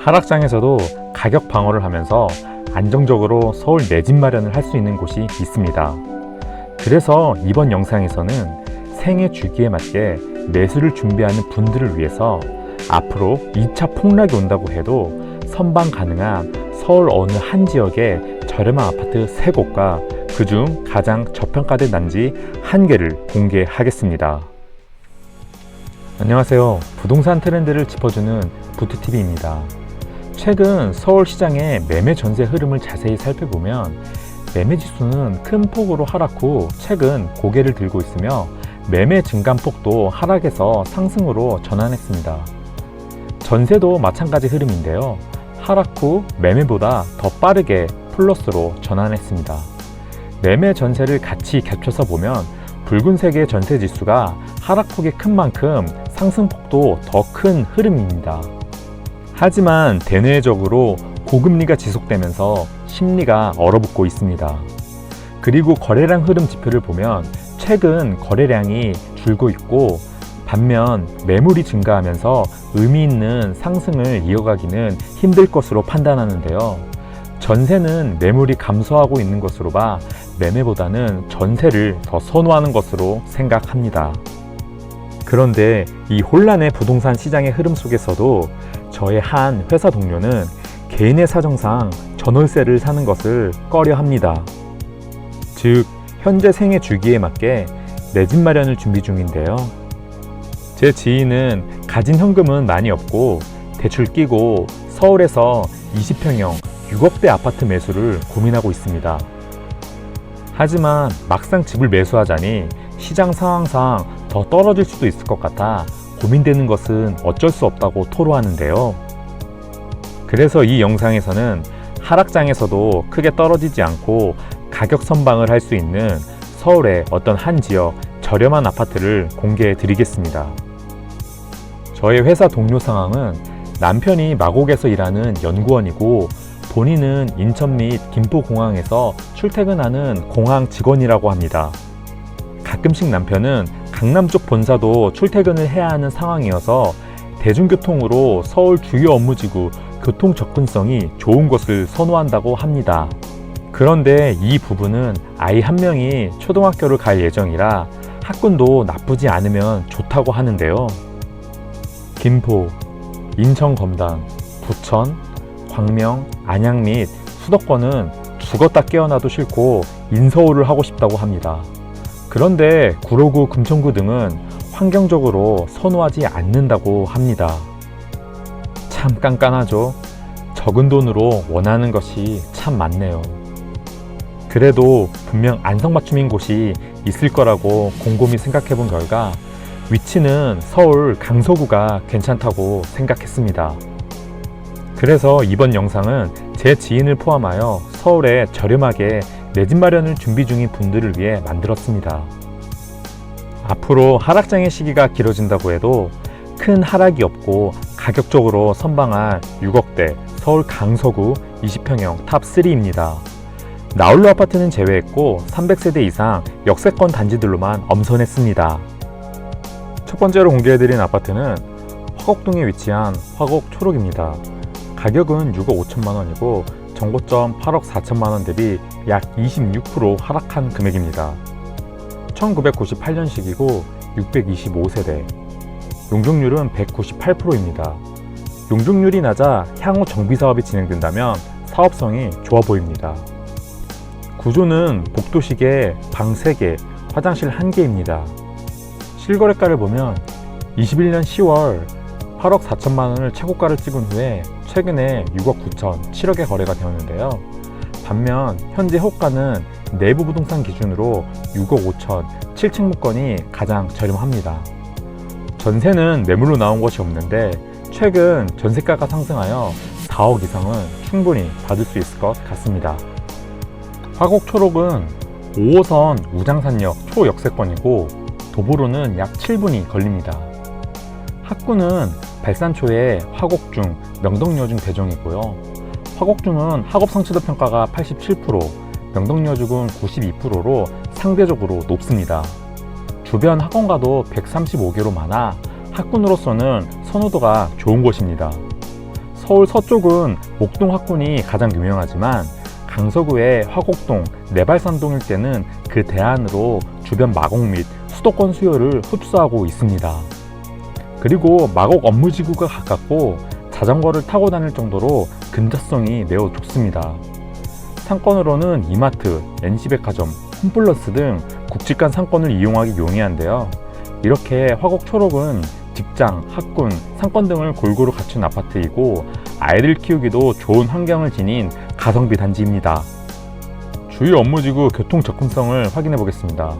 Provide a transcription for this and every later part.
하락장에서도 가격 방어를 하면서 안정적으로 서울 내 집 마련을 할 수 있는 곳이 있습니다. 그래서 이번 영상에서는 생애 주기에 맞게 매수를 준비하는 분들을 위해서 앞으로 2차 폭락이 온다고 해도 선방 가능한 서울 어느 한 지역의 저렴한 아파트 3곳과 그중 가장 저평가된 단지 1개를 공개하겠습니다. 안녕하세요. 부동산 트렌드를 짚어주는 부투TV입니다. 최근 서울시장의 매매 전세 흐름을 자세히 살펴보면 매매 지수는 큰 폭으로 하락 후 최근 고개를 들고 있으며 매매 증감폭도 하락에서 상승으로 전환했습니다. 전세도 마찬가지 흐름인데요. 하락 후 매매보다 더 빠르게 플러스로 전환했습니다. 매매 전세를 같이 겹쳐서 보면 붉은색의 전세 지수가 하락폭이 큰 만큼 상승폭도 더 큰 흐름입니다. 하지만 대내적으로 고금리가 지속되면서 심리가 얼어붙고 있습니다. 그리고 거래량 흐름 지표를 보면 최근 거래량이 줄고 있고 반면 매물이 증가하면서 의미 있는 상승을 이어가기는 힘들 것으로 판단하는데요. 전세는 매물이 감소하고 있는 것으로 봐 매매보다는 전세를 더 선호하는 것으로 생각합니다. 그런데 이 혼란의 부동산 시장의 흐름 속에서도 저의 한 회사 동료는 개인의 사정상 전월세를 사는 것을 꺼려 합니다. 즉, 현재 생애 주기에 맞게 내 집 마련을 준비 중인데요. 제 지인은 가진 현금은 많이 없고 대출 끼고 서울에서 20평형 6억대 아파트 매수를 고민하고 있습니다. 하지만 막상 집을 매수하자니 시장 상황상 더 떨어질 수도 있을 것 같아 고민되는 것은 어쩔 수 없다고 토로하는데요. 그래서 이 영상에서는 하락장에서도 크게 떨어지지 않고 가격 선방을 할 수 있는 서울의 어떤 한 지역 저렴한 아파트를 공개해 드리겠습니다. 저의 회사 동료 상황은 남편이 마곡에서 일하는 연구원이고 본인은 인천 및 김포공항에서 출퇴근하는 공항 직원이라고 합니다. 가끔씩 남편은 강남 쪽 본사도 출퇴근을 해야 하는 상황이어서 대중교통으로 서울 주요 업무지구 교통 접근성이 좋은 곳을 선호한다고 합니다. 그런데 이 부부는 아이 한 명이 초등학교를 갈 예정이라 학군도 나쁘지 않으면 좋다고 하는데요. 김포, 인천 검단, 부천, 광명, 안양 및 수도권은 죽었다 깨어나도 싫고 인서울을 하고 싶다고 합니다. 그런데 구로구, 금천구 등은 환경적으로 선호하지 않는다고 합니다. 참 깐깐하죠. 적은 돈으로 원하는 것이 참 많네요. 그래도 분명 안성맞춤인 곳이 있을 거라고 곰곰이 생각해 본 결과 위치는 서울 강서구가 괜찮다고 생각했습니다. 그래서 이번 영상은 제 지인을 포함하여 서울에 저렴하게 내 집 마련을 준비 중인 분들을 위해 만들었습니다. 앞으로 하락장의 시기가 길어진다고 해도 큰 하락이 없고 가격적으로 선방한 6억대 서울 강서구 20평형 탑3입니다. 나홀로 아파트는 제외했고 300세대 이상 역세권 단지들로만 엄선했습니다. 첫 번째로 공개해드린 아파트는 화곡동에 위치한 화곡초록입니다. 가격은 6억 5천만 원이고 정고점 8억 4천만 원 대비 약 26% 하락한 금액입니다. 1998년식이고 625세대, 용적률은 198%입니다. 용적률이 낮아 향후 정비사업이 진행된다면 사업성이 좋아 보입니다. 구조는 복도식의 방 3개, 화장실 1개입니다. 실거래가를 보면 21년 10월 8억 4천만 원을 최고가를 찍은 후에 최근에 6억 9천, 7억에 거래가 되었는데요. 반면 현재 호가는 내부 부동산 기준으로 6억 5천, 7층 물건이 가장 저렴합니다. 전세는 매물로 나온 것이 없는데 최근 전세가가 상승하여 4억 이상은 충분히 받을 수 있을 것 같습니다. 화곡초록은 5호선 우장산역 초역세권이고 도보로는 약 7분이 걸립니다. 학구는 발산초의 화곡중, 명덕여중 대종이고요. 화곡중은 학업성취도 평가가 87%, 명덕여중은 92%로 상대적으로 높습니다. 주변 학원가도 135개로 많아 학군으로서는 선호도가 좋은 곳입니다. 서울 서쪽은 목동 학군이 가장 유명하지만 강서구의 화곡동, 내발산동 일대는 그 대안으로 주변 마곡 및 수도권 수요를 흡수하고 있습니다. 그리고 마곡 업무지구가 가깝고 자전거를 타고 다닐 정도로 근접성이 매우 좋습니다. 상권으로는 이마트, NC백화점, 홈플러스 등 굵직한 상권을 이용하기 용이한데요. 이렇게 화곡 초록은 직장, 학군, 상권 등을 골고루 갖춘 아파트이고 아이들 키우기도 좋은 환경을 지닌 가성비 단지입니다. 주요 업무지구 교통 접근성을 확인해 보겠습니다.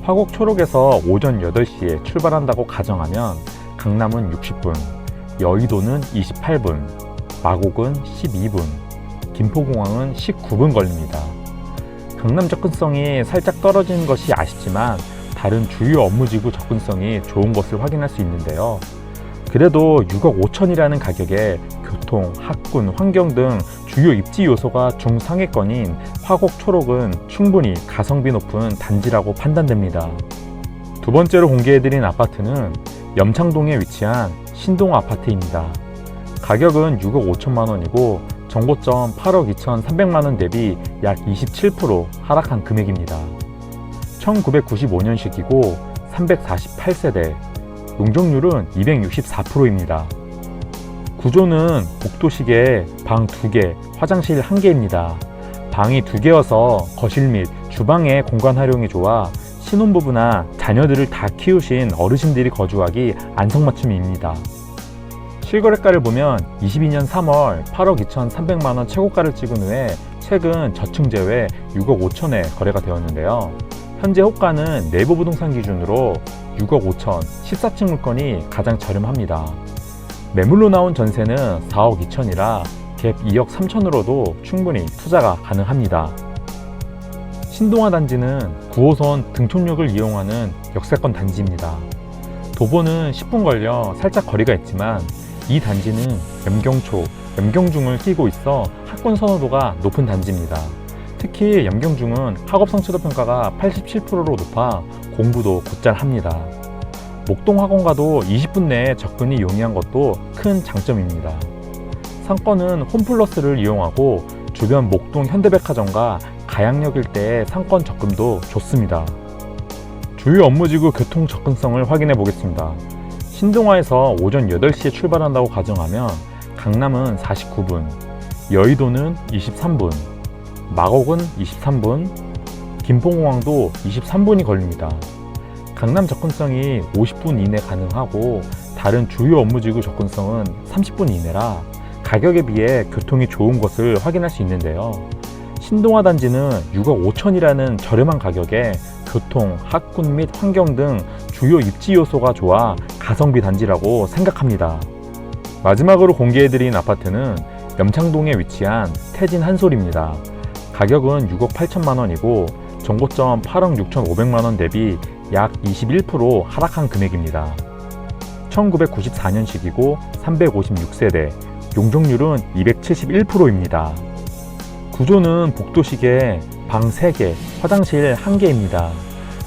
화곡 초록에서 오전 8시에 출발한다고 가정하면 강남은 60분, 여의도는 28분, 마곡은 12분, 김포공항은 19분 걸립니다. 강남 접근성이 살짝 떨어지는 것이 아쉽지만 다른 주요 업무지구 접근성이 좋은 것을 확인할 수 있는데요. 그래도 6억 5천이라는 가격에 교통, 학군, 환경 등 주요 입지 요소가 중상위권인 화곡 초록은 충분히 가성비 높은 단지라고 판단됩니다. 두 번째로 공개해드린 아파트는 염창동에 위치한 신동 아파트입니다. 가격은 6억 5천만 원이고 정고점 8억 2,300만 원 대비 약 27% 하락한 금액입니다. 1995년식이고 348세대, 용적률은 264%입니다. 구조는 복도식의 방 2개, 화장실 1개입니다. 방이 2개여서 거실 및 주방의 공간 활용이 좋아 신혼부부나 자녀들을 다 키우신 어르신들이 거주하기 안성맞춤입니다. 실거래가를 보면 22년 3월 8억 2,300만원 최고가를 찍은 후에 최근 저층 제외 6억 5천에 거래가 되었는데요. 현재 호가는 네이버 부동산 기준으로 6억 5천, 14층 물건이 가장 저렴합니다. 매물로 나온 전세는 4억 2천이라 갭 2억 3천으로도 충분히 투자가 가능합니다. 신동아 단지는 9호선 등촌역을 이용하는 역세권 단지입니다. 도보는 10분 걸려 살짝 거리가 있지만 이 단지는 염경초, 염경중을 끼고 있어 학군 선호도가 높은 단지입니다. 특히 염경중은 학업 성취도 평가가 87%로 높아 공부도 곧잘 합니다. 목동 학원과도 20분 내에 접근이 용이한 것도 큰 장점입니다. 상권은 홈플러스를 이용하고 주변 목동 현대백화점과 가양역 일대의 상권 접근도 좋습니다. 주요 업무지구 교통 접근성을 확인해 보겠습니다. 신동아에서 오전 8시에 출발한다고 가정하면 강남은 49분, 여의도는 23분, 마곡은 23분, 김포공항도 23분이 걸립니다. 강남 접근성이 50분 이내 가능하고 다른 주요 업무지구 접근성은 30분 이내라 가격에 비해 교통이 좋은 것을 확인할 수 있는데요. 신동아 단지는 6억 5천이라는 저렴한 가격에 교통, 학군 및 환경 등 주요 입지 요소가 좋아 가성비 단지라고 생각합니다. 마지막으로 공개해드린 아파트는 염창동에 위치한 태진 한솔입니다. 가격은 6억 8천만 원이고 정고점 8억 6,500만 원 대비 약 21% 하락한 금액입니다. 1994년식이고 356세대, 용적률은 271%입니다. 구조는 복도식의 방 3개, 화장실 1개입니다.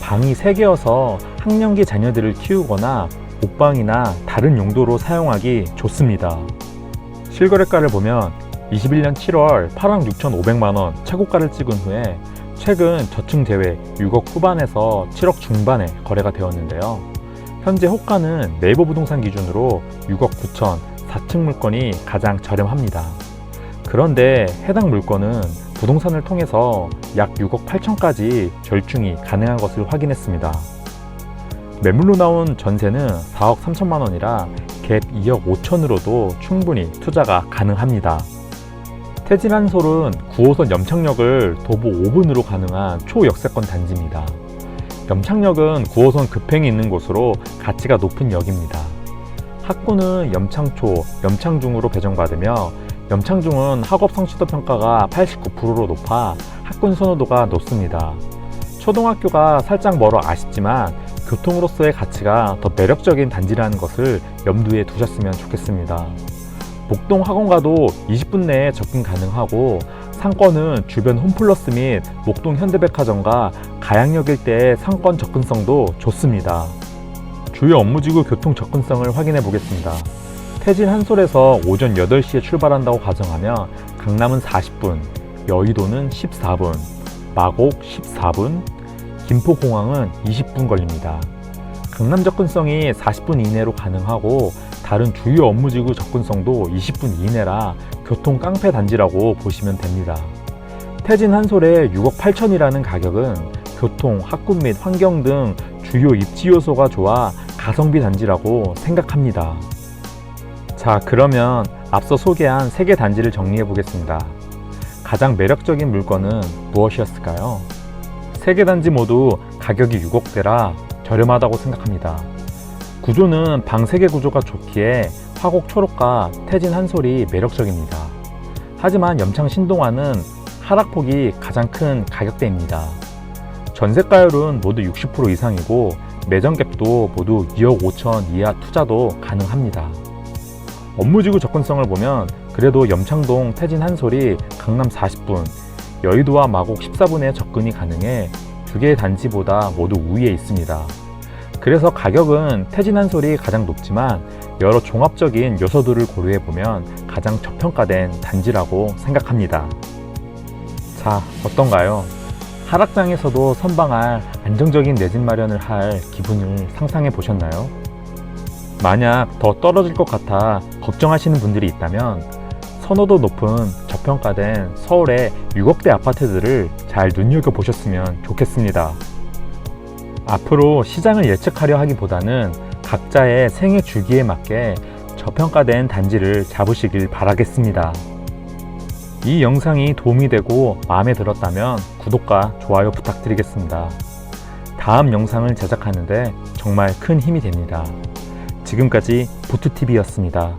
방이 3개여서 학령기 자녀들을 키우거나 옷방이나 다른 용도로 사용하기 좋습니다. 실거래가를 보면 21년 7월 8억 6,500만원 최고가를 찍은 후에 최근 저층 제외 6억 후반에서 7억 중반에 거래가 되었는데요. 현재 호가는 네이버 부동산 기준으로 6억 9천, 4층 물건이 가장 저렴합니다. 그런데 해당 물건은 부동산을 통해서 약 6억 8천까지 절충이 가능한 것을 확인했습니다. 매물로 나온 전세는 4억 3천만 원이라 갭 2억 5천으로도 충분히 투자가 가능합니다. 태진 한솔은 9호선 염창역을 도보 5분으로 가능한 초역세권 단지입니다. 염창역은 9호선 급행이 있는 곳으로 가치가 높은 역입니다. 학군은 염창초, 염창중으로 배정받으며 염창중은 학업 성취도 평가가 89%로 높아 학군 선호도가 높습니다. 초등학교가 살짝 멀어 아쉽지만 교통으로서의 가치가 더 매력적인 단지라는 것을 염두에 두셨으면 좋겠습니다. 목동 학원과도 20분 내에 접근 가능하고 상권은 주변 홈플러스 및 목동 현대백화점과 가양역 일대의 상권 접근성도 좋습니다. 주요 업무지구 교통 접근성을 확인해 보겠습니다. 태진 한솔에서 오전 8시에 출발한다고 가정하면 강남은 40분, 여의도는 14분, 마곡 14분, 김포공항은 20분 걸립니다. 강남 접근성이 40분 이내로 가능하고 다른 주요 업무지구 접근성도 20분 이내라 교통 깡패 단지라고 보시면 됩니다. 태진 한솔의 6억 8천이라는 가격은 교통, 학군 및 환경 등 주요 입지 요소가 좋아 가성비 단지라고 생각합니다. 자, 그러면 앞서 소개한 3개 단지를 정리해 보겠습니다. 가장 매력적인 물건은 무엇이었을까요? 3개 단지 모두 가격이 6억대라 저렴하다고 생각합니다. 구조는 방 3개 구조가 좋기에 화곡 초록과 태진 한솔이 매력적입니다. 하지만 염창 신동아는 하락폭이 가장 큰 가격대입니다. 전세가율은 모두 60% 이상이고 매정갭도 모두 2억 5천 이하 투자도 가능합니다. 업무지구 접근성을 보면 그래도 염창동 태진 한솔이 강남 40분, 여의도와 마곡 14분에 접근이 가능해 2개의 단지보다 모두 우위에 있습니다. 그래서 가격은 태진 한솔이 가장 높지만 여러 종합적인 요소들을 고려해보면 가장 저평가된 단지라고 생각합니다. 자, 어떤가요? 하락장에서도 선방할 안정적인 내 집 마련을 할 기분을 상상해 보셨나요? 만약 더 떨어질 것 같아 걱정하시는 분들이 있다면 선호도 높은 저평가된 서울의 6억대 아파트들을 잘 눈여겨보셨으면 좋겠습니다. 앞으로 시장을 예측하려 하기보다는 각자의 생애 주기에 맞게 저평가된 단지를 잡으시길 바라겠습니다. 이 영상이 도움이 되고 마음에 들었다면 구독과 좋아요 부탁드리겠습니다. 다음 영상을 제작하는데 정말 큰 힘이 됩니다. 지금까지 보트TV였습니다.